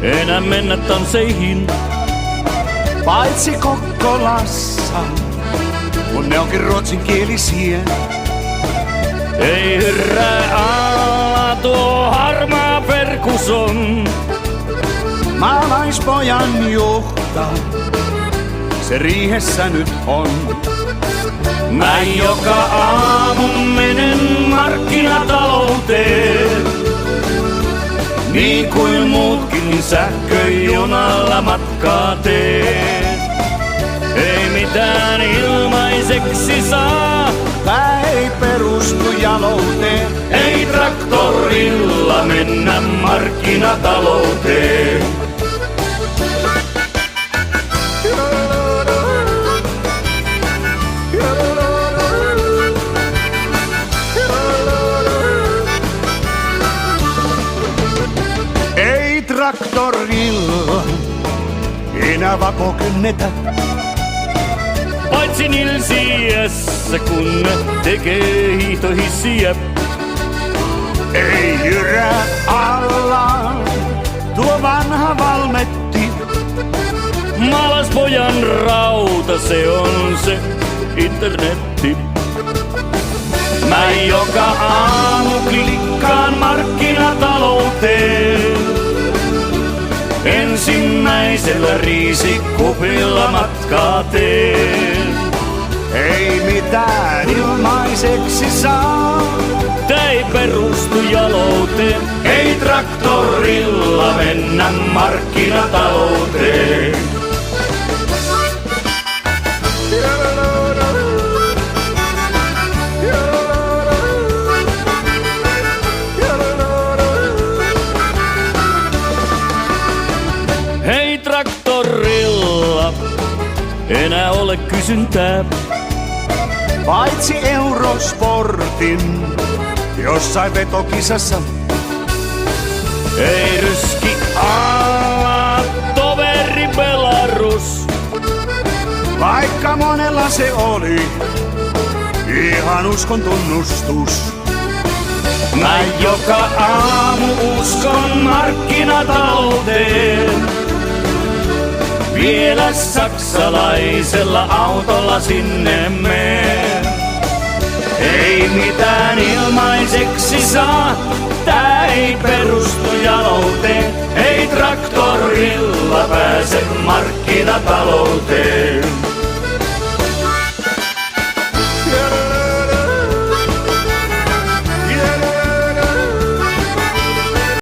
enää mennä tansseihin. Paitsi Kokkolassa, kun ne onkin ruotsinkielisiä. Ei hyrrää alla tuo harmaa Ferguson. Maalaispojan johta, se riihessä nyt on. Mä joka aamu menen markkinatalouteen. Niin kuin muutkin sähköjunalla matkaa teen. Ei mitään ilmaiseksi saa. Tää ei perustu jalouteen. Ei traktorilla mennä markkinatalouteen. Ei traktorilla enää vakokynnetä. Paitsi Nilsiässä, kun ne tekee hiihtohissiä. Ei jyrää alla tuo vanha Valmetti. Maalaispojan rauta, se on se internetti. Mä joka aamu klikkaan markkinatalouteen. Ensimmäisellä riisikupilla matkaa teen. Ei mitään ilmaiseksi saa. Tää ei perustu jalouteen. Ei traktorilla mennä markkinatalouteen. Hei traktorilla, enää ole kysyntää. Paitsi Eurosportin jossain vetokisassa. Ei ryski alla, toveri Belarus. Vaikka monella se oli ihan uskon tunnustus. Mä joka aamu uskon markkinatalouteen. Vielä saksalaisella autolla sinne meen. Ei mitään ilmaiseksi saa, tää ei perustu jalouteen. Ei